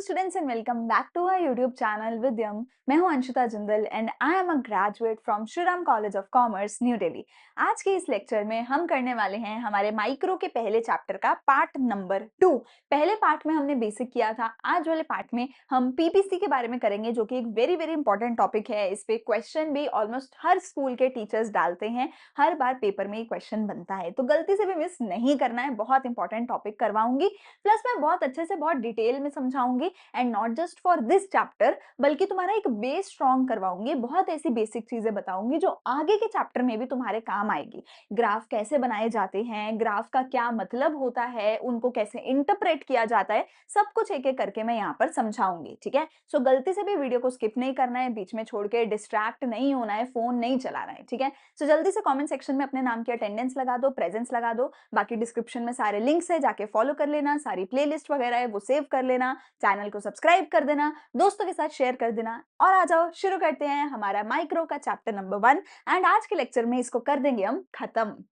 students and welcome back to our YouTube channel Vidyam. मैं हूं Anshita Jindal and I am a graduate from Shriram college of commerce new Delhi. आज के इस lecture में हम करने वाले हैं हमारे माइक्रो के पहले चैप्टर का पार्ट नंबर 2। पहले पार्ट में हमने बेसिक किया था, आज वाले पार्ट में हम पीपीसी के बारे में करेंगे जो कि एक वेरी वेरी इंपॉर्टेंट टॉपिक है। इस पे क्वेश्चन भी ऑलमोस्ट हर स्कूल के टीचर्स डालते हैं, हर बार पेपर में ये क्वेश्चन बनता है, तो गलती से भी मिस नहीं करना है। बहुत इंपॉर्टेंट टॉपिक करवाऊंगी, प्लस मैं बहुत अच्छे से बहुत डिटेल में समझाऊंगी and not just for this chapter, बल्कि तुम्हारा एक बेस स्ट्रॉन्ग करवाऊंगी। बहुत ऐसी बेसिक चीजें बताऊंगी जो आगे के चैप्टर में भी तुम्हारे काम आएगी। ग्राफ कैसे बनाए जाते हैं, ग्राफ का क्या मतलब होता है, उनको कैसे इंटरप्रेट किया जाता है, सब कुछ एक एक करके मैं यहाँ पर समझाऊंगी। ठीक है, सो गलती से भी वीडियो को स्किप नहीं करना है, बीच में छोड़ के डिस्ट्रैक्ट नहीं होना है, फोन नहीं चलाना है। ठीक है, सो जल्दी से कमेंट सेक्शन में अपने नाम की अटेंडेंस लगा दो, प्रेजेंस लगा दो। बाकी डिस्क्रिप्शन में सारे लिंक्स है, जाके फॉलो कर लेना, सारी प्लेलिस्ट वगैरह है वो सेव कर लेना, चैनल को सब्सक्राइब कर देना, दोस्तों के साथ शेयर कर देना। और आ जाओ शुरू करते हैं हमारा माइक्रो का चैप्टर नंबर 1 एंड आज के लेक्चर में इसको कर देंगे हम खत्म।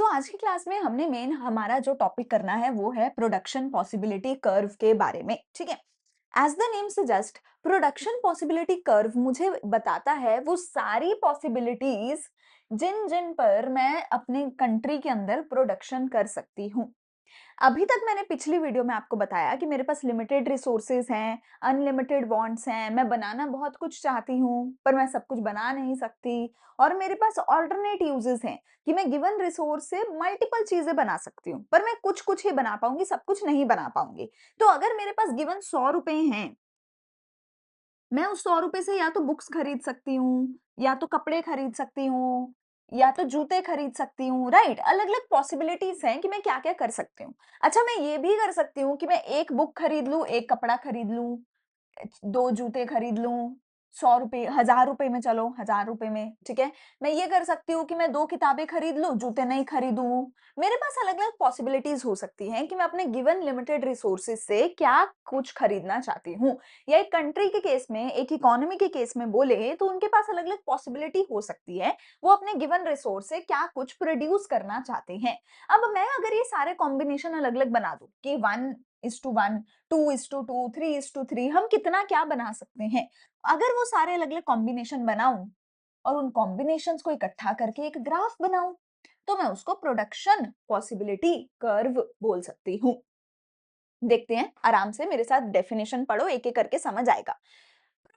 आज की क्लास में हमने मेन हमारा जो टॉपिक करना है वो है प्रोडक्शन पॉसिबिलिटी कर्व के बारे में। ठीक है, as the name suggest, production possibility curve मुझे बताता है वो सारी पॉसिबिलिटीज जिन जिन पर मैं अपने कंट्री के अंदर प्रोडक्शन कर सकती हूँ। अभी तक मैंने पिछली वीडियो में आपको बताया कि मेरे पास लिमिटेड रिसोर्सेज हैं, अनलिमिटेड वांट्स हैं, मैं बनाना बहुत कुछ चाहती हूँ पर मैं सब कुछ बना नहीं सकती, और मेरे पास ऑल्टरनेट यूजेस हैं कि मैं गिवन रिसोर्स से मल्टीपल चीजें बना सकती हूँ, पर मैं कुछ कुछ ही बना पाऊंगी, सब कुछ नहीं बना पाऊंगी। तो अगर मेरे पास गिवन 100 रुपए हैं, मैं उस 100 रुपए से या तो बुक्स खरीद सकती हूँ, या तो कपड़े खरीद सकती हूँ, या तो जूते खरीद सकती हूँ। राइट, अलग अलग पॉसिबिलिटीज हैं कि मैं क्या क्या कर सकती हूँ। अच्छा, मैं ये भी कर सकती हूँ कि मैं एक बुक खरीद लूँ, एक कपड़ा खरीद लूँ, 2 जूते खरीद लूँ, 100 रुपए, 1000 रुपए में, चलो 1000 रुपए में। ठीक है, मैं ये कर सकती हूँ कि मैं 2 किताबें खरीद लूँ, जूते नहीं खरीदूँ। मेरे पास अलग-अलग पॉसिबिलिटीज हो सकती हैं कि मैं अपने गिवन लिमिटेड रिसोर्सेज से क्या कुछ खरीदना चाहती हूँ। या एक कंट्री के केस में, एक इकोनॉमी के केस में बोले तो उनके पास अलग-अलग पॉसिबिलिटी हो सकती है, वो अपने गिवन रिसोर्स से क्या कुछ प्रोड्यूस करना चाहते हैं। अब मैं अगर ये सारे कॉम्बिनेशन अलग-अलग बना दूँ कि 1:1, 2:2, 3:3, हम कितना क्या बना सकते हैं। अगर वो सारे अलग-अलग कॉम्बिनेशन बनाऊं और उन कॉम्बिनेशंस को इकट्ठा करके एक ग्राफ बनाऊं, तो मैं उसको प्रोडक्शन पॉसिबिलिटी कर्व बोल सकती हूँ। देखते हैं, आराम से मेरे साथ डेफिनेशन पढ़ो, एक एक करके समझ आएगा।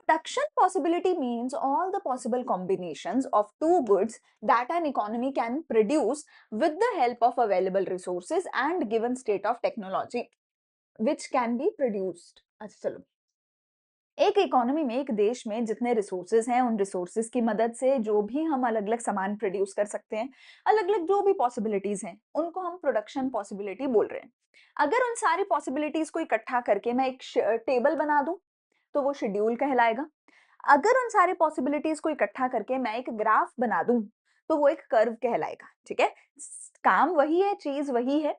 Production possibility means all the possible combinations of two goods that an economy can produce with the help of available resources and given state of technology which can be produced। अच्छा चलो, एक economy में, एक देश में जितने resources हैं, उन रिसोर्सेज की मदद से जो भी हम अलग अलग सामान प्रोड्यूस कर सकते हैं, अलग अलग जो भी पॉसिबिलिटीज हैं, उनको हम प्रोडक्शन पॉसिबिलिटी बोल रहे हैं। अगर उन सारी पॉसिबिलिटीज को इकट्ठा करके मैं एक टेबल बना दूं, तो वो शेड्यूल कहलाएगा। अगर उन सारी पॉसिबिलिटीज को इकट्ठा करके मैं एक ग्राफ बना दूं, तो वो एक कर्व कहलाएगा। ठीक है, काम वही है, चीज वही है।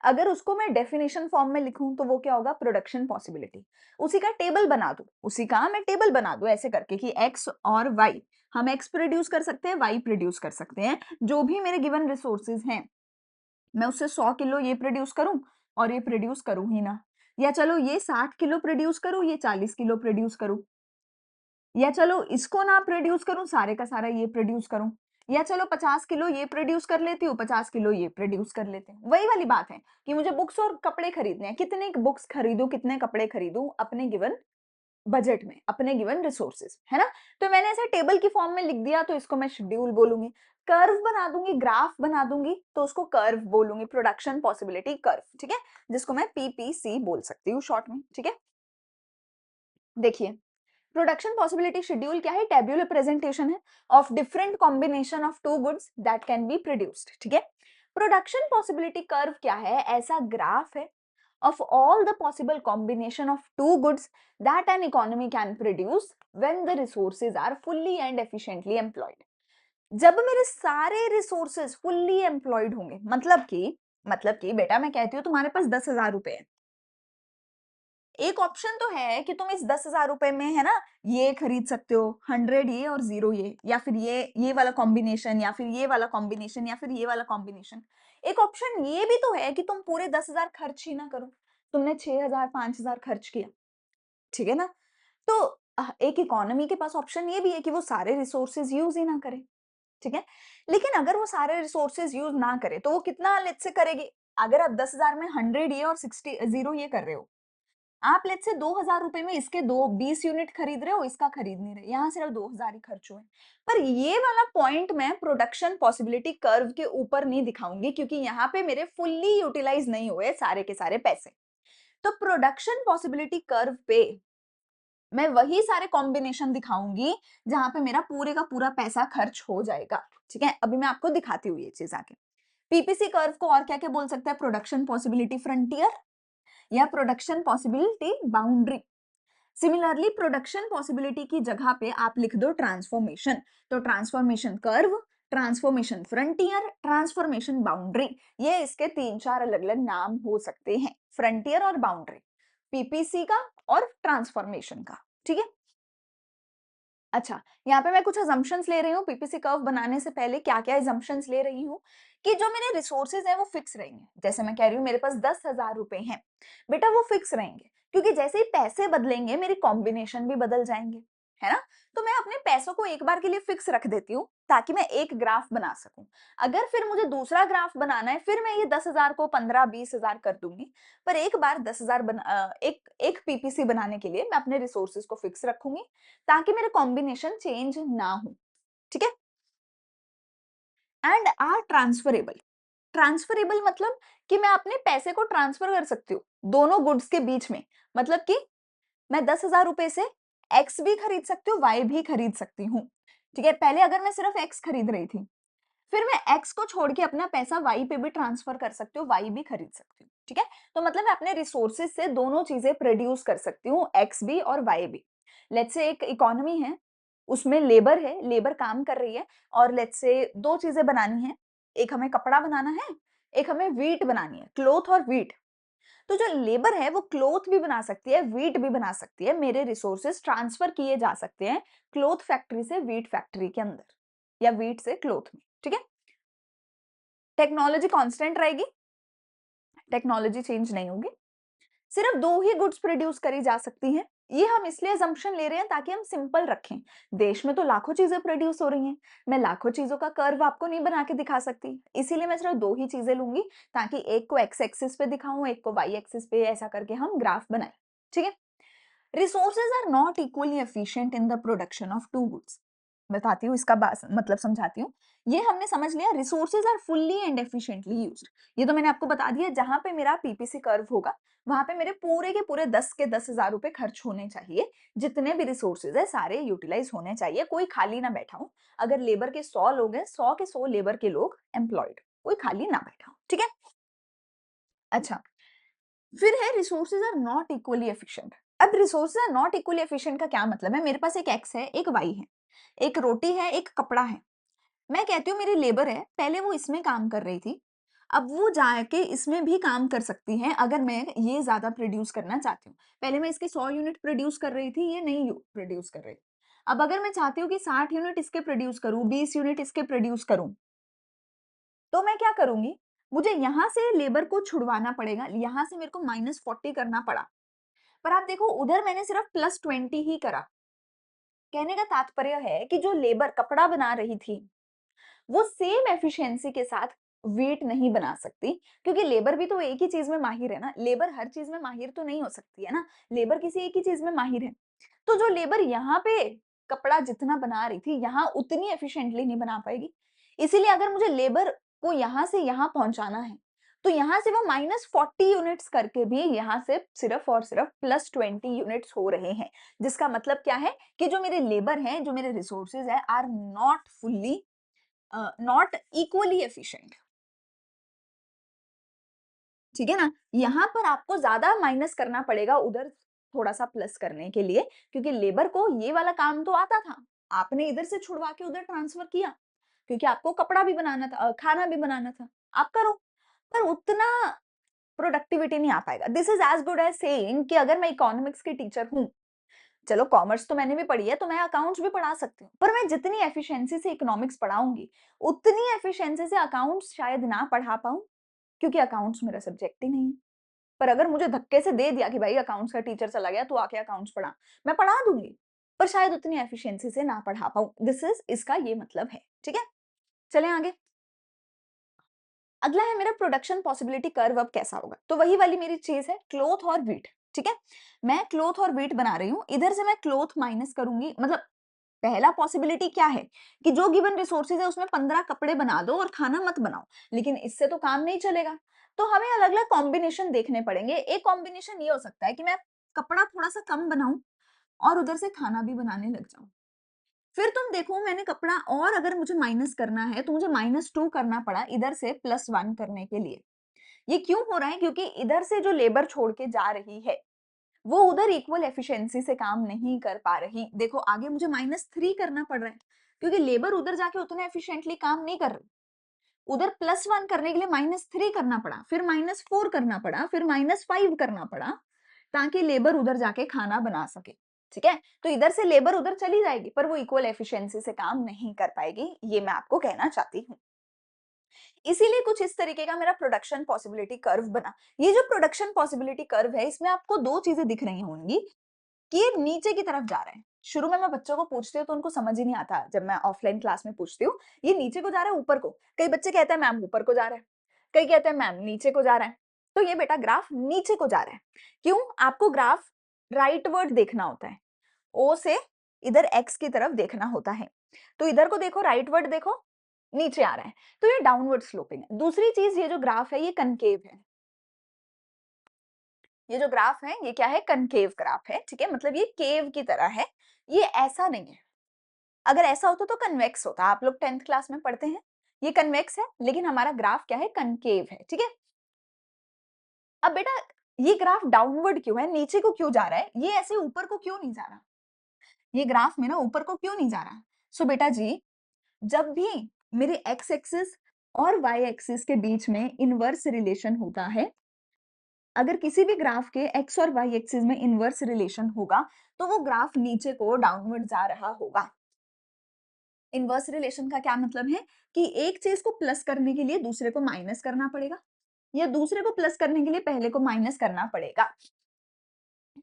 अगर उसको मैं डेफिनेशन फॉर्म में लिखूं तो वो क्या होगा, प्रोडक्शन पॉसिबिलिटी। उसी का टेबल बना दूं, उसी का मैं टेबल बना दूं ऐसे करके कि एक्स और वाई, हम एक्स प्रोड्यूस कर सकते हैं, वाई प्रोड्यूस कर सकते हैं, जो भी मेरे गिवन रिसोर्सेज हैं, मैं उससे 100 किलो ये प्रोड्यूस करूं और ये प्रोड्यूस करूं ही ना, या चलो ये 60 किलो प्रोड्यूस करूं, ये 40 किलो प्रोड्यूस करूं, या चलो इसको ना प्रोड्यूस करूं, सारे का सारा ये प्रोड्यूस करूं, या चलो 50 किलो ये प्रोड्यूस कर लेती हूँ, 50 किलो ये प्रोड्यूस कर लेते हैं। वही वाली बात है कि मुझे बुक्स और कपड़े खरीदने हैं, कितने बुक्स खरीदूं, कितने कपड़े खरीदूं अपने गिवन बजट में, अपने गिवन रिसोर्सेज, है ना। तो मैंने ऐसे टेबल की फॉर्म में लिख दिया, तो इसको मैं शेड्यूल बोलूंगी। कर्व बना दूंगी, ग्राफ बना दूंगी, तो उसको कर्व बोलूंगी, प्रोडक्शन पॉसिबिलिटी कर्व। ठीक है, जिसको मैं पीपीसी बोल सकती हूँ शॉर्ट में। ठीक है, देखिए, प्रोडक्शन पॉसिबिलिटी शेड्यूल क्या है, टेब्यूलर प्रेजेंटेशन है of different combination of two goods that can be produced. ठीक है, प्रोडक्शन पॉसिबिलिटी कर्व क्या है, ऐसा ग्राफ है of all the possible combination of two goods that an economy can produce when the resources are fully and efficiently employed। जब मेरे सारे resources fully employed होंगे, मतलब कि बेटा मैं कहती हूँ तुम्हारे पास 10,000 रुपए है, एक ऑप्शन तो है कि तुम इस 10,000 रुपए में है ना ये खरीद सकते हो, 100 ये और 0 ये, या फिर ये वाला कॉम्बिनेशन, या फिर ये वाला कॉम्बिनेशन, या फिर ये वाला कॉम्बिनेशन। एक ऑप्शन ये भी तो है कि तुम पूरे 10,000 खर्च ही ना करो, तुमने 6,000 5,000 खर्च किया, ठीक है ना? तो एक इकोनॉमी के पास ऑप्शन ये भी है कि वो सारे रिसोर्सेज यूज ही ना करे, ठीक है? लेकिन अगर वो सारे रिसोर्सेज यूज ना करे तो वो कितना लेट्स से करेगी? अगर आप 10,000 में 100 ये और 60 0 ये कर रहे हो, आप लेट्स से 2,000 रुपए में इसके दो 20 यूनिट खरीद रहे हो, इसका खरीद नहीं रहे, यहाँ सिर्फ 2,000 ही खर्च हुए। पर ये वाला पॉइंट मैं प्रोडक्शन पॉसिबिलिटी कर्व के ऊपर नहीं दिखाऊंगी, क्योंकि यहाँ पे मेरे फुल्ली यूटिलाइज नहीं हुए सारे के सारे पैसे। तो प्रोडक्शन पॉसिबिलिटी कर्व पे मैं वही सारे कॉम्बिनेशन दिखाऊंगी जहां पे मेरा पूरे का पूरा पैसा खर्च हो जाएगा, ठीक है? अभी मैं आपको दिखाती हूँ ये चीज आगे। पीपीसी कर्व को और क्या क्या बोल सकते हैं? प्रोडक्शन पॉसिबिलिटी फ्रंटियर या production possibility boundary. Similarly production possibility की जगह पे आप लिख दो ट्रांसफॉर्मेशन, तो transformation curve, transformation frontier, transformation boundary. ये इसके 3-4 अलग अलग नाम हो सकते हैं, फ्रंटियर और बाउंड्री, पीपीसी का और ट्रांसफॉर्मेशन का, ठीक है? अच्छा, यहाँ पे मैं कुछ असम्पशन्स ले रही हूँ पीपीसी कर्व बनाने से पहले। क्या-क्या असम्पशन्स ले रही हूँ कि जो मेरे रिसोर्सेज हैं वो फिक्स रहेंगे। जैसे मैं कह रही हूँ मेरे पास 10,000 रुपए हैं, बेटा वो फिक्स रहेंगे, क्योंकि जैसे ही पैसे बदलेंगे मेरी कॉम्बिनेशन भी बदल जाएंगे, है ना? तो मैं अपने पैसों को एक बार के लिए फिक्स रख देती हूँ ताकि मैं एक ग्राफ बना सकूं। अगर फिर मुझे दूसरा ग्राफ बनाना है, फिर मैं ये 10,000 को 15-20,000 कर दूंगी। पर एक बार 10,000 एक एक पीपीसी बनाने के लिए मैं अपने रिसोर्सेज को फिक्स रखूंगी ताकि मेरे कॉम्बिनेशन चेंज ना हो, ठीक है? And are transferable. ट्रांसफरेबल मतलब कि मैं अपने पैसे को ट्रांसफर कर सकती हूँ दोनों गुड्स के बीच में। मतलब कि मैं 10,000 रुपए से एक्स भी खरीद सकती हूँ, वाई भी खरीद सकती हूँ, ठीक है? पहले अगर मैं सिर्फ एक्स खरीद रही थी, फिर मैं एक्स को छोड़ के अपना पैसा वाई पे भी ट्रांसफर कर सकती हूँ, वाई भी खरीद सकती हूँ, ठीक है? तो मतलब मैं अपने रिसोर्सेज से दोनों चीजें प्रोड्यूस कर सकती हूँ, एक्स भी और वाई भी। लेट्स से एक इकोनॉमी है, उसमें लेबर है, लेबर काम कर रही है, और लेट्स से दो चीजें बनानी है, एक हमें कपड़ा बनाना है, एक हमें वीट बनानी है, क्लोथ और वीट। तो जो लेबर है वो क्लोथ भी बना सकती है, वीट भी बना सकती है, मेरे रिसोर्सेज ट्रांसफर किए जा सकते हैं क्लोथ फैक्ट्री से वीट फैक्ट्री के अंदर, या वीट से क्लोथ में, ठीक है? टेक्नोलॉजी कांस्टेंट रहेगी, टेक्नोलॉजी चेंज नहीं होगी, सिर्फ दो ही गुड्स प्रोड्यूस करी जा सकती हैं। ये हम इसलिए assumption ले रहे हैं ताकि हम सिंपल रखें। देश में तो लाखों चीजें प्रोड्यूस हो रही हैं, मैं लाखों चीजों का कर्व आपको नहीं बना के दिखा सकती, इसीलिए मैं सिर्फ दो ही चीजें लूंगी ताकि एक को एक्स एक्सिस पे दिखाऊं, एक को वाई एक्सिस पे, ऐसा करके हम ग्राफ बनाएं, ठीक है? Resources are not equally efficient in the production of two goods. बताती हूँ इसका मतलब समझाती हूँ। ये हमने समझ लिया, resources are fully and efficiently used. ये तो मैंने आपको बता दिया, जहां पे मेरा पीपीसी कर्व होगा वहां पे मेरे पूरे के पूरे 10 के 10,000 रुपए खर्च होने चाहिए। जितने भी रिसोर्सेज है सारे यूटिलाइज होने चाहिए, कोई खाली ना बैठा हो। अगर लेबर के 100 लोग हैं, 100 के 100 लेबर के लोग एम्प्लॉयड, कोई खाली ना बैठा हो, ठीक है? अच्छा, फिर है resources are not equally efficient. अब resources are not equally efficient का क्या मतलब है? मेरे पास एक एक्स है, एक वाई है, एक रोटी है, एक कपड़ा है। मैं कहती हूँ मेरी लेबर है, पहले वो इसमें काम कर रही थी, अब वो जाके इसमें भी काम कर सकती है अगर मैं ये ज्यादा प्रोड्यूस करना चाहती हूँ। पहले मैं इसके 100 यूनिट प्रोड्यूस कर रही थी, ये नहीं प्रोड्यूस कर रही। अब अगर मैं चाहती हूँ कि 60 यूनिट इसके प्रोड्यूस करूँ, 20 यूनिट इसके प्रोड्यूस करूँ, तो मैं क्या करूंगी? मुझे यहाँ से लेबर को छुड़वाना पड़ेगा, यहाँ से मेरे को -40 करना पड़ा। पर आप देखो उधर मैंने सिर्फ +20 ही करा। कहने का तात्पर्य है कि जो लेबर कपड़ा बना रही थी, वो सेम एफिशिएंसी के साथ वेट नहीं बना सकती, क्योंकि लेबर भी तो एक ही चीज में माहिर है ना, लेबर हर चीज में माहिर तो नहीं हो सकती है ना, लेबर किसी एक ही चीज में माहिर है। तो जो लेबर यहाँ पे कपड़ा जितना बना रही थी, यहाँ उतनी एफिशिएंटली नहीं बना पाएगी। इसीलिए अगर मुझे लेबर को यहाँ से यहाँ पहुंचाना है, तो यहाँ से वो -40 यूनिट्स करके भी यहाँ से सिर्फ और सिर्फ +20 यूनिट्स हो रहे हैं। जिसका मतलब क्या है कि जो मेरे लेबर हैं, जो मेरे रिसोर्सेज है, are not fully not equally efficient, ठीक है ना? यहाँ पर आपको ज्यादा माइनस करना पड़ेगा उधर थोड़ा सा प्लस करने के लिए, क्योंकि लेबर को ये वाला काम तो आता था, आपने इधर से छुड़वा के उधर ट्रांसफर किया, क्योंकि आपको कपड़ा भी बनाना था, खाना भी बनाना था, आप करो। पर उतना प्रोडक्टिविटी नहीं आ पाएगा। This is as good as saying कि अगर मैं इकोनॉमिक्स की टीचर हूँ, चलो कॉमर्स तो मैंने भी पढ़ी है, तो मैं अकाउंट्स भी पढ़ा सकती हूँ, पर मैं जितनी एफिशिएंसी से इकोनॉमिक्स पढ़ाऊंगी, उतनी एफिशिएंसी से अकाउंट्स शायद ना पढ़ा पाऊं, क्योंकि अकाउंट्स मेरा सब्जेक्ट ही नहीं है। पर अगर मुझे धक्के से दे दिया कि भाई अकाउंट्स का टीचर चला गया, तू आके अकाउंट्स पढ़ा, मैं पढ़ा दूंगी, पर शायद उतनी एफिशिएंसी से ना पढ़ा पाऊं। दिस इज, इसका ये मतलब है। ठीक है, चलें आगे। अगला है मेरा प्रोडक्शन पॉसिबिलिटी कर्व अब कैसा होगा। तो वही वाली मेरी चीज है, क्लॉथ और व्हीट। ठीक है, मैं क्लॉथ और व्हीट बना रही हूँ, इधर से मैं क्लॉथ माइनस करूंगी। मतलब पहला पॉसिबिलिटी क्या है कि जो गिवन रिसोर्सेज है उसमें 15 कपड़े बना दो और खाना मत बनाओ, लेकिन इससे तो काम नहीं चलेगा। तो हमें अलग अलग कॉम्बिनेशन देखने पड़ेंगे। एक कॉम्बिनेशन ये हो सकता है कि मैं कपड़ा थोड़ा सा कम बनाऊं और उधर से खाना भी बनाने लग जाऊं। फिर तुम देखो, मैंने कपड़ा और अगर मुझे माइनस करना है तो मुझे -2 करना पड़ा इधर से +1 करने के लिए। ये क्यों हो रहा है? क्योंकि इधर से जो लेबर छोड़ के जा रही है वो उधर इक्वल एफिशिएंसी से काम नहीं कर पा रही। देखो आगे मुझे -3 करना पड़ रहा है, क्योंकि लेबर उधर जाके उतने एफिशिएंटली काम नहीं कर रही। उधर +1 करने के लिए -3 करना पड़ा, फिर -4 करना पड़ा, फिर -5 करना पड़ा, ताकि लेबर उधर जाके खाना बना सके। ठीक है, तो इधर से लेबर उधर चली जाएगी, पर वो इक्वल एफिशिएंसी से काम नहीं कर पाएगी, ये मैं आपको कहना चाहती हूँ। इसीलिए कुछ इस तरीके का मेरा प्रोडक्शन पॉसिबिलिटी कर्व बना। ये जो प्रोडक्शन पॉसिबिलिटी कर्व है, इसमें आपको 2 चीजें दिख रही होंगी कि ये नीचे की तरफ जा रहा है। शुरू में मैं बच्चों को पूछती हूँ तो उनको समझ ही नहीं आता, जब मैं ऑफलाइन क्लास में पूछती हूँ, ये नीचे को जा रहा है ऊपर को? कई बच्चे कहते हैं मैम ऊपर को जा रहा है, कई कहते हैं मैम नीचे को जा रहा है। तो ये बेटा ग्राफ नीचे को जा रहा है। क्यों? आपको ग्राफ राइटवर्ड देखना होता है, ओ से इधर एक्स की तरफ देखना होता है। तो इधर को देखो, राइटवर्ड देखो, नीचे आ रहा है, तो ये डाउनवर्ड स्लोपिंग है। दूसरी चीज, ये जो ग्राफ है ये कनकेव है। ये जो ग्राफ है ये क्या है? कनकेव ग्राफ है। ठीक है, मतलब ये केव की तरह है, ये ऐसा नहीं है। अगर ऐसा होता तो कन्वेक्स होता, आप लोग 10th क्लास में पढ़ते हैं। ये कन्वेक्स है, लेकिन हमारा ग्राफ क्या है? कनकेव है। ठीक है, अब बेटा ये ग्राफ डाउनवर्ड क्यों है, नीचे को क्यों जा रहा है? ये ऐसे ऊपर को क्यों नहीं जा रहा? ये ग्राफ मेरा ऊपर को क्यों नहीं जा रहा? सो बेटा जी, जब भी मेरे एक्स एक्सिस और वाई एक्सिस के बीच में इनवर्स रिलेशन होता है, अगर किसी भी ग्राफ के एक्स और वाई एक्सिस में इनवर्स रिलेशन होगा, तो वो ग्राफ नीचे को डाउनवर्ड जा रहा होगा। इनवर्स रिलेशन का क्या मतलब है कि एक चीज को प्लस करने के लिए दूसरे को माइनस करना पड़ेगा, या दूसरे को प्लस करने के लिए पहले को माइनस करना पड़ेगा।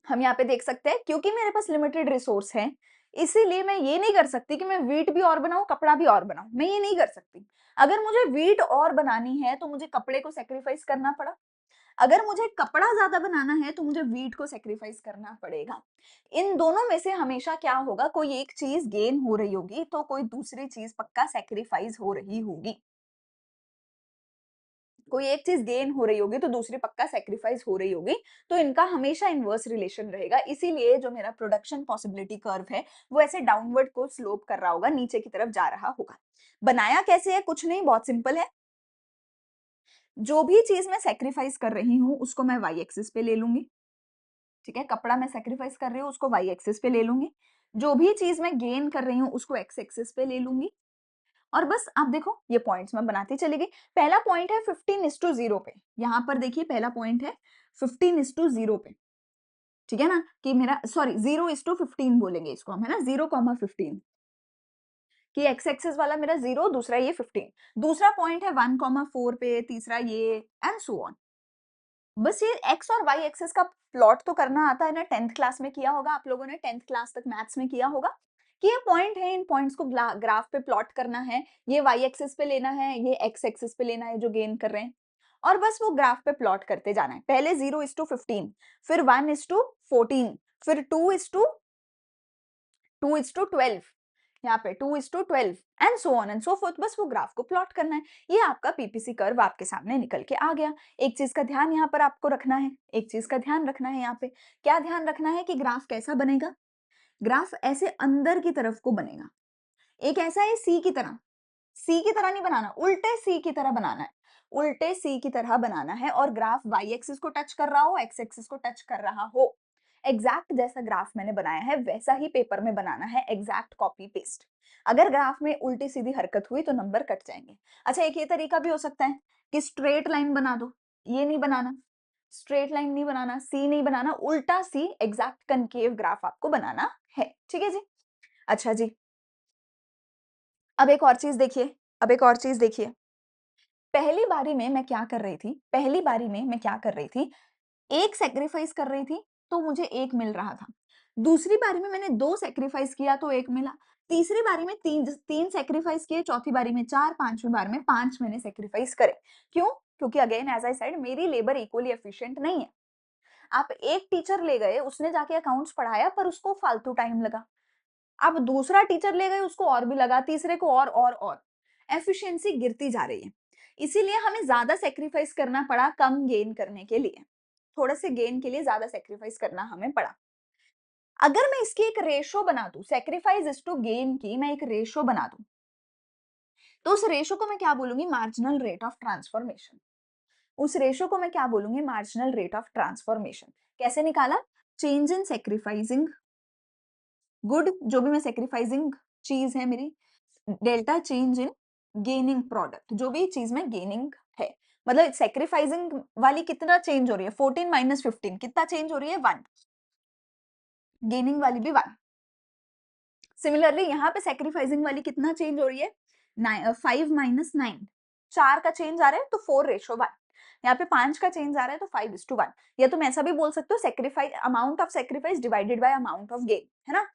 हम यहाँ पे देख सकते हैं, क्योंकि मेरे पास लिमिटेड रिसोर्स है, इसीलिए मैं ये नहीं कर सकती कि मैं व्हीट भी और बनाऊं, कपड़ा भी और बनाऊं। मैं ये नहीं कर सकती। अगर मुझे व्हीट और बनानी है तो मुझे कपड़े को सेक्रीफाइस करना पड़ा, अगर मुझे कपड़ा ज्यादा बनाना है तो मुझे व्हीट को सेक्रीफाइस करना पड़ेगा। इन दोनों में से हमेशा क्या होगा? कोई एक चीज गेन हो रही होगी तो कोई दूसरी चीज पक्का सेक्रीफाइस हो रही होगी। कोई एक चीज गेन हो रही होगी तो दूसरी पक्का सेक्रीफाइस हो रही होगी। तो इनका हमेशा इनवर्स रिलेशन रहेगा। इसीलिए जो मेरा प्रोडक्शन पॉसिबिलिटी कर्व है वो ऐसे डाउनवर्ड को स्लोप कर रहा होगा, नीचे की तरफ जा रहा होगा। बनाया कैसे है? कुछ नहीं, बहुत सिंपल है। जो भी चीज मैं सेक्रीफाइस कर रही हूँ उसको मैं वाई एक्सिस पे ले लूंगी। ठीक है, कपड़ा मैं सेक्रीफाइस कर रही हूँ उसको वाई एक्सिस पे ले लूंगी। जो भी चीज मैं गेन कर रही हूँ उसको एक्स एक्सिस पे ले लूंगी। और बस आप देखो ये पॉइंट्स मैं बनाती चली गई। पहला पॉइंट है 15:0 पे, यहाँ पर देखिए पहला पॉइंट है 15:0 पे। ठीक है ना, कि मेरा सॉरी 0:15 बोलेंगे इसको हम, है ना, 0,15, कि एक्स एक्सिस वाला मेरा 0, दूसरा ये 15। दूसरा पॉइंट है 1,4 पे, तीसरा ये, एंड सो ऑन। बस ये एक्स और वाई एक्सिस का प्लॉट तो करना आता है ना, 10th क्लास में किया होगा आप लोगों ने, 10th क्लास तक मैथ्स में किया होगा कि ये पॉइंट है, इन पॉइंट्स को ग्राफ पे प्लॉट करना है, ये वाई एक्सिस पे लेना है, ये एक्स एक्सिस पे लेना है जो गेन कर रहे हैं, और बस वो ग्राफ पे प्लॉट करते जाना है। पहले 0:15, फिर 1:14, फिर 2:12, यहाँ पे 2:12, and so on and so fourth. बस वो ग्राफ को प्लॉट करना है। ये आपका पीपीसी कर्व आपके सामने निकल के आ गया। एक चीज का ध्यान यहाँ पर आपको रखना है, एक चीज का ध्यान रखना है यहाँ पे। क्या ध्यान रखना है? कि ग्राफ कैसा बनेगा? ग्राफ ऐसे अंदर की तरफ को बनेगा। एक ऐसा है सी की तरह, सी की तरह नहीं बनाना, उल्टे सी की तरह बनाना है। उल्टे सी की तरह बनाना है, और ग्राफ वाई एक्सिस को टच कर रहा हो, एक्स एक्सिस को टच कर रहा हो। एग्जैक्ट जैसा ग्राफ मैंने बनाया है वैसा ही पेपर में बनाना है, एग्जैक्ट कॉपी पेस्ट। अगर ग्राफ में उल्टी सीधी हरकत हुई तो नंबर कट जाएंगे। अच्छा, एक ये तरीका भी हो सकता है कि स्ट्रेट लाइन बना दो, ये नहीं बनाना। स्ट्रेट लाइन नहीं बनाना, सी नहीं बनाना, उल्टा सी एग्जैक्ट कनकेव ग्राफ आपको बनाना है, ठीक है जी। अच्छा जी, अब एक और चीज देखिए, अब एक और चीज देखिए, पहली बारी में मैं क्या कर रही थी, पहली बारी में मैं क्या कर रही थी, एक सैक्रिफाइस कर रही थी तो मुझे एक मिल रहा था। दूसरी बारी में मैंने दो सैक्रिफाइस किया तो एक मिला। तीसरी बारी में तीन तीन सैक्रिफाइस किए, चौथी बारी में चार, पांचवी बार में पांच मैंने सैक्रिफाइस करे। क्यों? क्योंकि अगेन एज आई सेड मेरी लेबर इक्वली एफिशिएंट नहीं है। आप एक टीचर ले गए, उसने जाके अकाउंट्स पढ़ाया पर उसको फालतू टाइम लगा। आप दूसरा टीचर ले गए, उसको और भी लगा, तीसरे को और एफिशिएंसी गिरती जा रही है। इसीलिए हमें ज्यादा सेक्रीफाइस करना पड़ा कम गेन करने के लिए। थोड़े से गेन के लिए ज्यादा सेक्रीफाइस करना हमें पड़ा। अगर मैं इसकी एक रेशो बना दूं, सेक्रीफाइस इज टू गेन की मैं एक रेशो बना दूं, तो उस रेशो को मैं क्या बोलूंगी, मार्जिनल रेट ऑफ ट्रांसफॉर्मेशन। उस रेशो को मैं क्या बोलूंगी, मार्जिनल रेट ऑफ ट्रांसफॉर्मेशन। कैसे निकाला? चेंज इन सेक्रीफाइसिंग गुड, जो भी मैं सेक्रीफाइसिंग चीज है मेरी, delta change in gaining product, जो भी चीज में गेनिंग है, मतलब सेक्रीफाइसिंग वाली कितना चेंज हो रही है, 14 माइनस 15 कितना चेंज हो रही है, 1। गेनिंग वाली भी 1। सिमिलरली यहाँ पे सेक्रीफाइसिंग वाली कितना चेंज हो रही है, 5 माइनस 9, 4 का चेंज आ रहा है तो 4:1। यहाँ पे 5 का चेंज आ रहा है तो 5:1। या तुम ऐसा भी बोल सकते हो, sacrifice amount of sacrifice divided by amount of gain, है ना।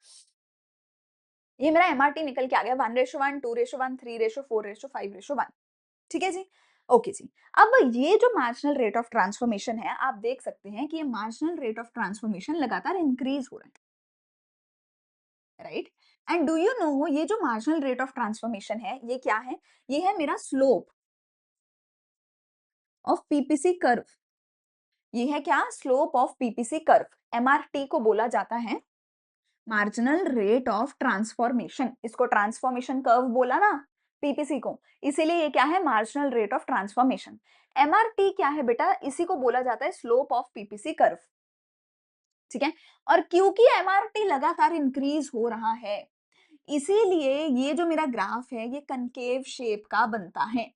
ये मेरा एमआरटी निकल के आ गया 1:1, 2:1, 3:4, 5:1। ठीक है जी। ओके जी। अब ये जो मार्जिनल रेट ऑफ ट्रांसफॉर्मेशन है, आप देख सकते हैं कि ये मार्जिनल रेट ऑफ ट्रांसफॉर्मेशन लगातार इंक्रीज हो रहा है, right. And do you know ये जो मार्जिनल रेट ऑफ ट्रांसफॉर्मेशन है ये क्या है, ये है मेरा स्लोप ऑफ पीपीसी कर्व। ये है क्या, slope of PPC curve. MRT को बोला जाता है मार्जिनल रेट ऑफ ट्रांसफॉर्मेशन। इसको ट्रांसफॉर्मेशन कर्व बोला ना पीपीसी को, इसीलिए ये क्या है, marginal rate of transformation. MRT क्या है बेटा, इसी को बोला जाता है स्लोप ऑफ पीपीसी कर्व, ठीक है। और क्योंकि एमआरटी लगातार इंक्रीज हो रहा है, इसीलिए ये जो मेरा ग्राफ है ये कनकेव शेप का बनता है।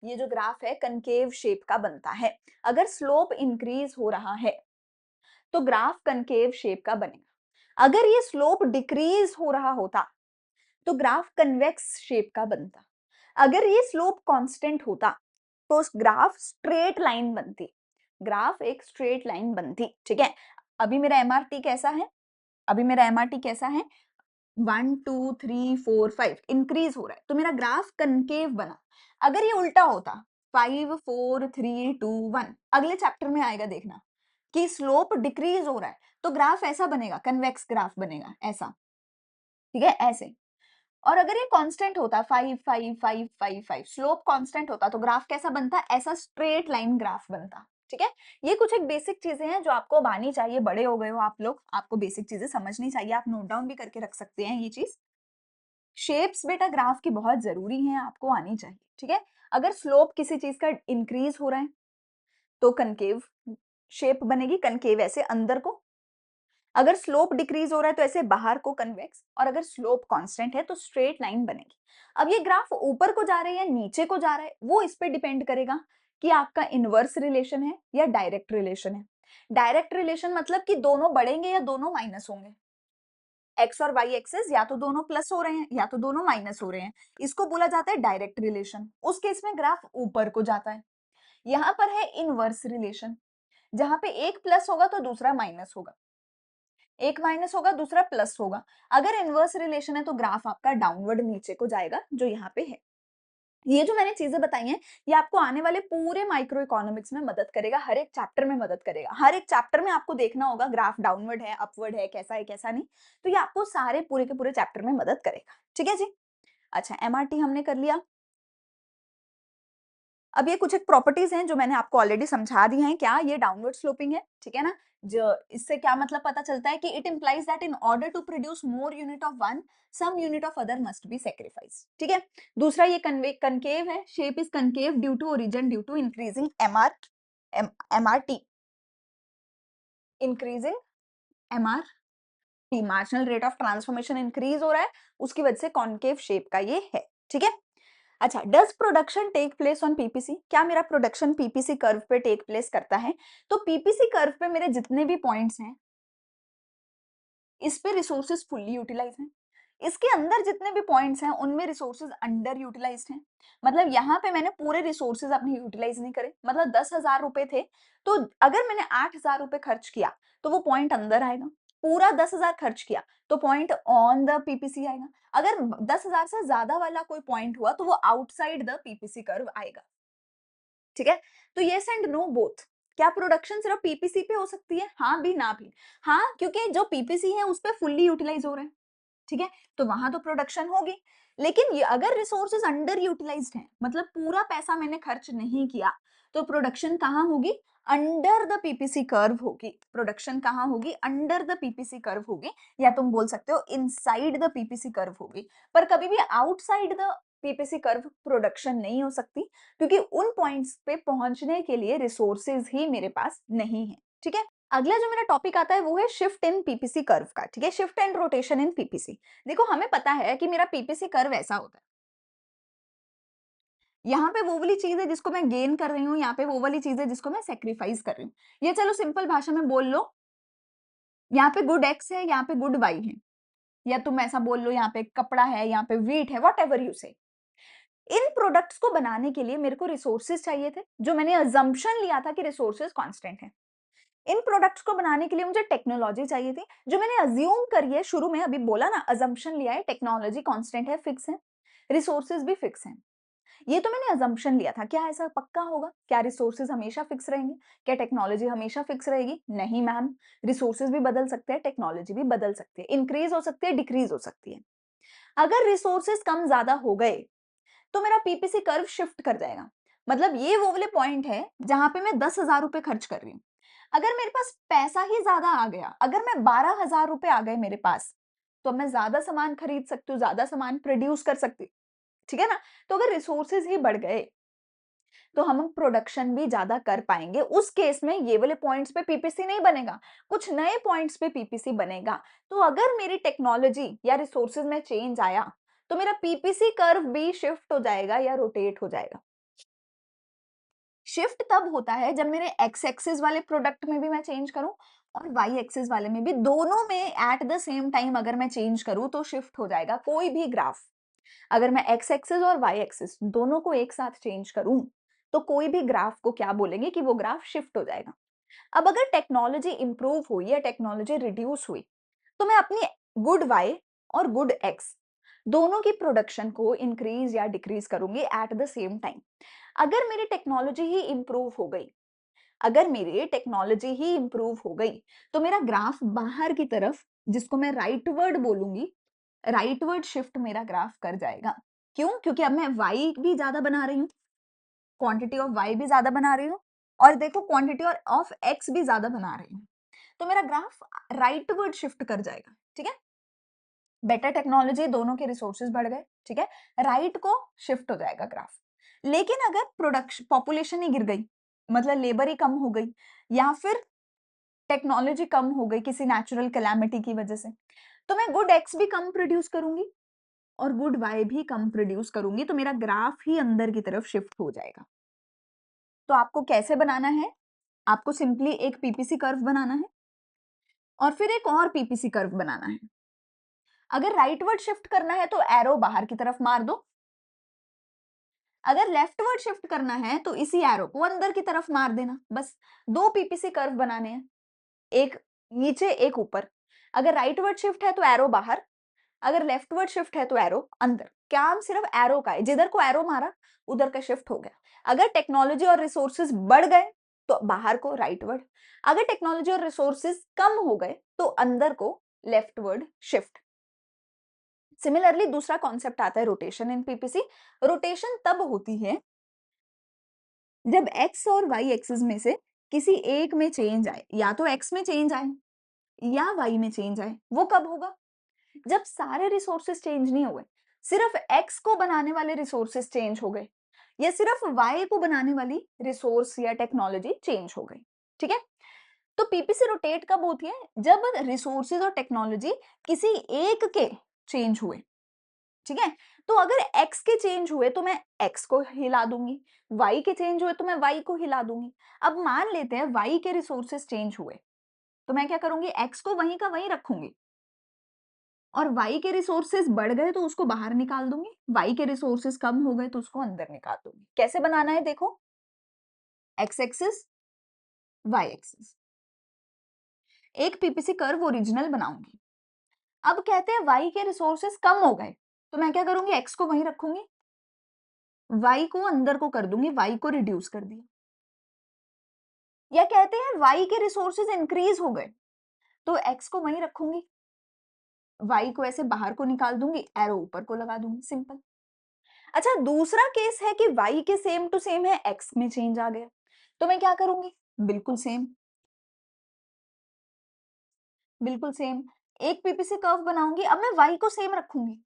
ये जो ग्राफ है कनकेव शेप का बनता है। अगर स्लोप इंक्रीज हो रहा है तो ग्राफ कनकेव शेप का बनेगा। अगर ये स्लोप डिक्रीज हो रहा होता तो ग्राफ कन्वेक्स शेप का बनता। अगर ये स्लोप कांस्टेंट होता तो ग्राफ स्ट्रेट लाइन बनती। ग्राफ एक स्ट्रेट लाइन बनती, ठीक है। अभी मेरा एमआरटी कैसा है, अभी मेरा एमआरटी कैसा है, 1 2 3 4 5 इंक्रीज हो रहा है तो मेरा ग्राफ कनकेव बना। अगर ये उल्टा होता, 5 4 3 2 1, अगले चैप्टर में आएगा देखना कि स्लोप डिक्रीज हो रहा है तो ग्राफ ऐसा बनेगा, कन्वेक्स ग्राफ बनेगा ऐसा, ठीक है, ऐसे। और अगर ये कांस्टेंट होता, 5 5 5 5 5, स्लोप कांस्टेंट होता तो ग्राफ कैसा बनता, ऐसा स्ट्रेट लाइन ग्राफ बनता, ठीक है। ये कुछ एक बेसिक चीजें हैं जो आपको अब आनी चाहिए, बड़े हो गए हो आप लोग, आपको बेसिक चीजें समझनी चाहिए, आप नोट डाउन भी करके रख सकते हैं ये चीज। शेप्स बेटा ग्राफ की बहुत जरूरी है, आपको आनी चाहिए, ठीक है। अगर स्लोप किसी चीज का इंक्रीज हो रहा है तो कनकेव शेप बनेगी, कनकेव ऐसे अंदर को। अगर स्लोप डिक्रीज हो रहा है तो ऐसे बाहर को कन्वेक्स, और अगर स्लोप कांस्टेंट है तो स्ट्रेट लाइन बनेगी। अब ये ग्राफ ऊपर को जा रहा है या नीचे को जा रहा है वो इस पे डिपेंड करेगा कि आपका इनवर्स रिलेशन है या डायरेक्ट रिलेशन है। डायरेक्ट रिलेशन मतलब कि दोनों बढ़ेंगे या दोनों माइनस होंगे, एक्स और वाई एक्सेस या तो दोनों प्लस हो रहे हैं या तो दोनों माइनस हो रहे हैं, इसको बोला जाता है डायरेक्ट रिलेशन। उस केस में ग्राफ ऊपर को जाता है। यहाँ पर है इनवर्स रिलेशन, जहां पे एक प्लस होगा तो दूसरा माइनस होगा, एक माइनस होगा दूसरा प्लस होगा। अगर इनवर्स रिलेशन है तो ग्राफ आपका डाउनवर्ड नीचे को जाएगा, जो यहाँ पे है। ये जो मैंने चीजें बताई हैं ये आपको आने वाले पूरे माइक्रो इकोनॉमिक्स में मदद करेगा, हर एक चैप्टर में मदद करेगा। हर एक चैप्टर में आपको देखना होगा ग्राफ डाउनवर्ड है, अपवर्ड है कैसा नहीं, तो ये आपको सारे पूरे के पूरे चैप्टर में मदद करेगा, ठीक है जी। अच्छा, एमआरटी हमने कर लिया। अब ये कुछ एक प्रॉपर्टीज हैं जो मैंने आपको ऑलरेडी समझा दी हैं, क्या ये डाउनवर्ड स्लोपिंग है, ठीक है ना। जो इससे क्या मतलब पता चलता है कि it implies that in order to produce more unit of one, some unit of other must be sacrifice, ठीक है। दूसरा ये कनकेव है, shape is concave due to origin due to increasing MRT, increasing MRT, marginal rate of transformation increase हो रहा है, उसकी वजह से कॉनकेव शेप का ये है, ठीक है। अच्छा, does production take place on PPC? क्या मेरा प्रोडक्शन पीपीसी कर्व पे टेक प्लेस करता है? तो पीपीसी कर्व पे मेरे जितने भी पॉइंट्स हैं, इस पे रिसोर्सेज फुल्ली यूटिलाइज हैं। इसके अंदर जितने भी पॉइंट्स हैं उनमें रिसोर्सेज अंडर यूटिलाइज्ड हैं। मतलब यहाँ पे मैंने पूरे रिसोर्सेज अपने यूटिलाइज नहीं करे। मतलब 10,000 रुपए थे, तो अगर मैंने 8,000 रुपए खर्च किया तो वो पॉइंट अंदर आएगा। पूरा 10,000 खर्च किया तो पॉइंट ऑन द पीपीसी आएगा। अगर 10,000 से ज्यादा वाला कोई पॉइंट हुआ तो वो आउटसाइड द पीपीसी कर्व आएगा। ठीक है? तो येस एंड नो बोथ। क्या प्रोडक्शन सिर्फ पीपीसी पे हो सकती है? हाँ भी, ना भी। हाँ, क्योंकि जो पीपीसी है उस पे फुल्ली यूटिलाइज हो रहे हैं। ठीक है? तो वहां तो प्रोडक्शन होगी। लेकिन ये अगर रिसोर्सेज अंडर यूटिलाइज्ड हैं, मतलब पूरा पैसा मैंने खर्च नहीं किया, तो प्रोडक्शन कहाँ होगी? अंडर द पीपीसी कर्व होगी। प्रोडक्शन कहाँ होगी? अंडर द पीपीसी कर्व होगी, या तुम बोल सकते हो इनसाइड द पीपीसी कर्व होगी। पर कभी भी outside the PPC curve production नहीं हो सकती, क्योंकि उन पॉइंट्स पे पहुंचने के लिए रिसोर्सेज ही मेरे पास नहीं है। ठीक है? अगला जो मेरा टॉपिक आता है वो है शिफ्ट इन पीपीसी कर्व का। ठीक है? Shift and rotation in PPC. देखो, हमें पता है कि मेरा पीपीसी कर्व ऐसा होता है। यहाँ पे वो वाली चीज है जिसको मैं गेन कर रही हूँ, यहाँ पे वो वाली चीज है जिसको मैं सेक्रीफाइस कर रही हूँ। ये चलो सिंपल भाषा में बोल लो, यहाँ पे गुड एक्स है, यहाँ पे गुड वाई है, या तुम ऐसा बोल लो यहाँ पे कपड़ा है, यहाँ पे वीट है, वॉट एवर यू से। इन प्रोडक्ट्स को बनाने के लिए मेरे को रिसोर्सेज चाहिए थे, जो मैंने अजम्पशन लिया था कि रिसोर्सेज कांस्टेंट है। इन प्रोडक्ट्स को बनाने के लिए मुझे टेक्नोलॉजी चाहिए थी, जो मैंने अज्यूम करी है शुरू में, अभी बोला ना, अजम्पशन लिया है, टेक्नोलॉजी कांस्टेंट है, फिक्स है, रिसोर्सेज भी फिक्स हैं। ये तो मैंने अजम्पशन लिया था। क्या ऐसा पक्का होगा? क्या रिसोर्सेज हमेशा फिक्स रहेंगे? क्या टेक्नोलॉजी हमेशा फिक्स रहेगी? नहीं मैम, रिसोर्सेज भी बदल सकते हैं, टेक्नोलॉजी भी बदल सकती है, इंक्रीज हो सकती है, डिक्रीज हो सकती है। अगर रिसोर्सेज कम ज्यादा हो गए तो मेरा पीपीसी कर्व शिफ्ट कर जाएगा। मतलब ये वो वाले पॉइंट है जहां पे मैं 10,000 रुपए खर्च कर रही हूँ। अगर मेरे पास पैसा ही ज्यादा आ गया, अगर मैं 12,000 रुपए आ गए मेरे पास, तो मैं ज्यादा सामान खरीद सकती हूँ, ज्यादा सामान प्रोड्यूस कर सकती हूँ। ठीक है ना? तो अगर रिसोर्सेज ही बढ़ गए तो हम प्रोडक्शन भी ज्यादा कर पाएंगे। उस केस में ये वाले पॉइंट्स पे पीपीसी नहीं बनेगा, कुछ नए पॉइंट्स पे पीपीसी बनेगा। तो अगर मेरी टेक्नोलॉजी या रिसोर्सेज में चेंज आया तो मेरा पीपीसी कर्व भी शिफ्ट हो जाएगा या रोटेट हो जाएगा। शिफ्ट तब होता है जब मेरे एक्स एक्सिस वाले प्रोडक्ट में भी मैं चेंज करूं और वाई एक्सिस वाले में भी, दोनों में एट द सेम टाइम अगर मैं चेंज करूं तो शिफ्ट हो जाएगा कोई भी ग्राफ। अगर मैं एक्स एक्सिस और वाई एक्सिस दोनों को एक साथ चेंज करूं तो कोई भी ग्राफ को क्या बोलेंगे कि वो ग्राफ शिफ्ट हो जाएगा। अब अगर टेक्नोलॉजी इंप्रूव हुई या टेक्नोलॉजी रिड्यूस हुई तो मैं अपनी गुड वाई और गुड एक्स दोनों की प्रोडक्शन को इंक्रीज या डिक्रीज करूंगी एट द सेम टाइम। अगर मेरी टेक्नोलॉजी ही इंप्रूव हो गई, अगर मेरी टेक्नोलॉजी ही इंप्रूव हो गई तो मेरा ग्राफ बाहर की तरफ, जिसको मैं राइटवर्ड बोलूंगी, राइटवर्ड शिफ्ट मेरा ग्राफ कर जाएगा। क्यों? क्योंकि अब मैं वाई भी ज्यादा बना रही हूँ, क्वांटिटी ऑफ वाई भी ज्यादा बना रही हूँ, और देखो क्वांटिटी ऑफ एक्स भी ज्यादा बना रही हूँ। तो मेरा ग्राफ राइटवर्ड शिफ्ट कर जाएगा। ठीक है? बेटर टेक्नोलॉजी, दोनों के रिसोर्सेज बढ़ गए। ठीक है? राइट को शिफ्ट हो जाएगा ग्राफ। लेकिन अगर प्रोडक्शन पॉपुलेशन ही गिर गई, मतलब लेबर ही कम हो गई, या फिर टेक्नोलॉजी कम हो गई किसी नेचुरल कैलामिटी की वजह से, तो मैं गुड एक्स भी कम प्रोड्यूस करूंगी और गुड वाई भी कम प्रोड्यूस करूंगी, तो मेरा ग्राफ ही अंदर की तरफ शिफ्ट हो जाएगा। तो आपको कैसे बनाना है? आपको सिंपली एक पीपीसी कर्व बनाना है और फिर एक और पीपीसी कर्व बनाना है। अगर राइटवर्ड शिफ्ट करना है तो एरो बाहर की तरफ मार दो, अगर लेफ्टवर्ड शिफ्ट करना है तो इसी एरो को अंदर की तरफ मार देना। बस दो पीपीसी कर्व बनाने हैं, एक नीचे एक ऊपर। अगर राइटवर्ड शिफ्ट है तो एरो बाहर, अगर लेफ्टवर्ड शिफ्ट है तो एरो अंदर। काम सिर्फ एरो का है, जिधर को एरो मारा उधर का शिफ्ट हो गया। अगर टेक्नोलॉजी और रिसोर्सेज बढ़ गए तो बाहर को राइटवर्ड, अगर टेक्नोलॉजी और रिसोर्सेज कम हो गए तो अंदर को लेफ्टवर्ड शिफ्ट। सिमिलरली दूसरा कॉन्सेप्ट आता है रोटेशन इन पीपीसी। रोटेशन तब होती है जब एक्स और वाई एक्सिस में से किसी एक में चेंज आए, या तो एक्स में चेंज आए या वाई में चेंज आए। वो कब होगा? जब सारे रिसोर्सेस चेंज नहीं हुए, सिर्फ एक्स को बनाने वाले रिसोर्सेस चेंज हो गए, या सिर्फ वाई को बनाने वाली रिसोर्स या टेक्नोलॉजी चेंज हो गई। ठीक है? तो पीपीसी रोटेट कब होती है? जब रिसोर्सेज और टेक्नोलॉजी किसी एक के चेंज हुए। ठीक है? तो अगर x के चेंज हुए तो मैं x को हिला दूंगी, y के चेंज हुए तो मैं y को हिला दूंगी। अब मान लेते हैं y के रिसोर्सेज चेंज हुए, तो मैं क्या करूंगी, x को वहीं का वहीं रखूंगी और y के रिसोर्सेज बढ़ गए तो उसको बाहर निकाल दूंगी, y के रिसोर्सेज कम हो गए तो उसको अंदर निकाल दूंगी। कैसे बनाना है देखो, x एक्सिस y एक्सिस, एक पीपीसी कर्व ओरिजिनल बनाऊंगी। अब कहते हैं y के रिसोर्सेज कम हो गए, तो मैं क्या करूंगी, x को वहीं रखूंगी, y को अंदर को कर दूंगी, y को रिड्यूस कर दिया। या कहते हैं y के रिसोर्सेज इंक्रीज हो गए, तो x को वहीं रखूंगी, y को ऐसे बाहर को निकाल दूंगी, एरो ऊपर को लगा दूंगी, सिंपल। अच्छा, दूसरा केस है कि y के सेम टू सेम है, x में चेंज आ गया, तो मैं क्या करूंगी, बिल्कुल सेम, बिल्कुल सेम, एक पीपीसी कर्व बनाऊंगी। अब मैं y को सेम रखूंगी,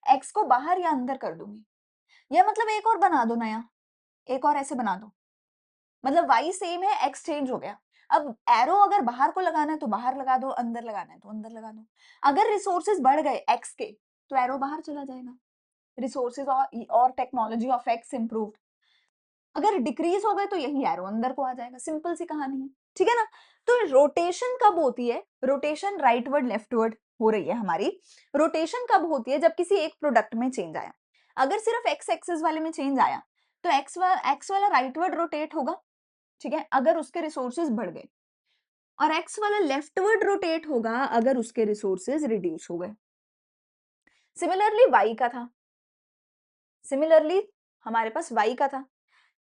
x को बाहर या अंदर कर दूंगी, या मतलब एक और बना दो नया, एक और ऐसे बना दो, मतलब y सेम है, x चेंज हो गया। अब एरो अगर बाहर को लगाना है तो बाहर लगा दो, अंदर लगाना है तो अंदर लगा दो। अगर रिसोर्सेज बढ़ गए x के, तो एरो बाहर चला जाएगा, रिसोर्सेज और टेक्नोलॉजी ऑफ एक्स इम्प्रूव। अगर डिक्रीज हो गए तो यही एरो अंदर को आ जाएगा, सिंपल सी कहानी है, ठीक है ना। तो रोटेशन कब होती है, रोटेशन राइटवर्ड लेफ्टवर्ड हो रही है हमारी। रोटेशन कब होती है, जब किसी एक प्रोडक्ट में चेंज आया। अगर सिर्फ एक्स एक्सिस वाले में चेंज आया तो एक्स वाला राइटवर्ड रोटेट होगा, ठीक है, अगर उसके रिसोर्सेज बढ़ गए, और एक्स वाला लेफ्टवर्ड रोटेट होगा अगर उसके रिसोर्सेज रिड्यूस हो गए। सिमिलरली वाई का था, सिमिलरली हमारे पास वाई का था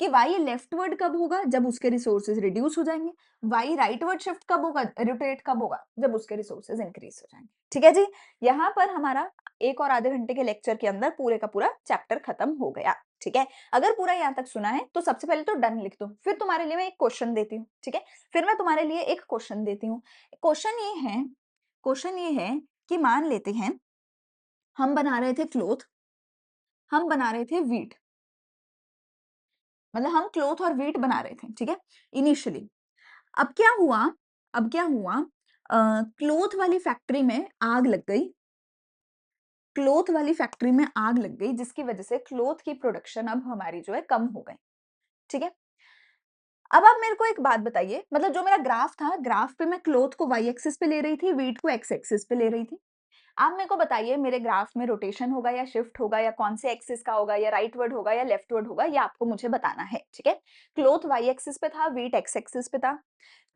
कि y लेफ्टवर्ड कब होगा, जब उसके रिसोर्सेज रिड्यूस हो जाएंगे। y राइटवर्ड शिफ्ट कब होगा, रोटेट कब होगा, जब उसके रिसोर्सेज इंक्रीज हो जाएंगे। ठीक है जी, यहाँ पर हमारा एक और आधे घंटे के लेक्चर के अंदर पूरे का पूरा चैप्टर खत्म हो गया। ठीक है, अगर पूरा यहाँ तक सुना है तो सबसे पहले तो डन लिख दो, फिर तुम्हारे लिए मैं एक क्वेश्चन देती हूँ। ठीक है, फिर मैं तुम्हारे लिए एक क्वेश्चन देती हूँ। क्वेश्चन ये है कि मान लेते हैं हम बना रहे थे क्लोथ, हम बना रहे थे वीट, मतलब हम क्लोथ और वीट बना रहे थे, ठीक है, इनिशियली। अब क्या हुआ, अब क्या हुआ, क्लोथ वाली फैक्ट्री में आग लग गई, क्लोथ वाली फैक्ट्री में आग लग गई, जिसकी वजह से क्लोथ की प्रोडक्शन अब हमारी जो है कम हो गई। ठीक है, अब आप मेरे को एक बात बताइए, मतलब जो मेरा ग्राफ था, ग्राफ पे मैं क्लोथ को वाई एक्सिस पे ले रही थी, वीट को एक्स एक्सिस पे ले रही थी। आप मेरे को बताइए मेरे ग्राफ में रोटेशन होगा या शिफ्ट होगा या कौन से एक्सिस का होगा, या राइटवर्ड होगा या लेफ्टवर्ड होगा, ये आपको मुझे बताना है। ठीक है, क्लोथ वाई एक्सिस पे था, वीट एक्स एक्सिस पे था।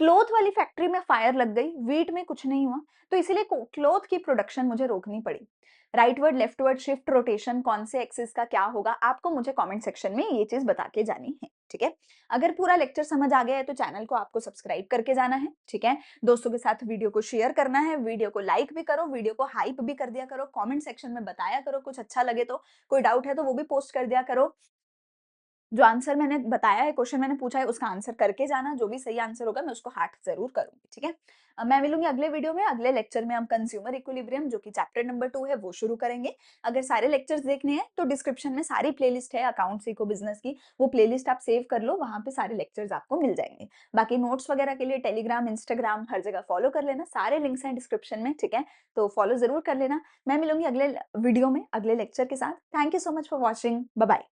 क्लोथ वाली फैक्ट्री में फायर लग गई, वीट में कुछ नहीं हुआ, तो इसीलिए क्लोथ की प्रोडक्शन मुझे रोकनी पड़ी। राइटवर्ड, लेफ्टवर्ड, शिफ्ट, रोटेशन, कौन से एक्सिस का क्या होगा, आपको मुझे कमेंट सेक्शन में ये चीज बता के जानी है। ठीक है, अगर पूरा लेक्चर समझ आ गया है तो चैनल को आपको सब्सक्राइब करके जाना है। ठीक है, दोस्तों के साथ वीडियो को शेयर करना है, वीडियो को लाइक भी करो, वीडियो को हाइप भी कर दिया करो, कमेंट सेक्शन में बताया करो, कुछ अच्छा लगे तो, कोई डाउट है तो वो भी पोस्ट कर दिया करो। जो आंसर मैंने बताया है, क्वेश्चन मैंने पूछा है, उसका आंसर करके जाना, जो भी सही आंसर होगा मैं उसको हार्ट जरूर करूंगी। ठीक है, मैं मिलूंगी अगले वीडियो में, अगले लेक्चर में हम कंज्यूमर इक्विलिब्रियम जो कि चैप्टर नंबर 2 है वो शुरू करेंगे। अगर सारे लेक्चर्स देखने हैं तो डिस्क्रिप्शन में सारी प्लेलिस्ट है अकाउंट सीखो बिजनेस की, वो प्लेलिस्ट आप सेव कर लो, वहां पे सारे लेक्चर्स आपको मिल जाएंगे। बाकी नोट्स वगैरह के लिए टेलीग्राम, इंस्टाग्राम हर जगह फॉलो कर लेना, सारे लिंक्स हैं डिस्क्रिप्शन में। ठीक है, तो फॉलो जरूर कर लेना। मैं मिलूंगी अगले वीडियो में अगले लेक्चर के साथ। Thank you so much for watching, bye bye.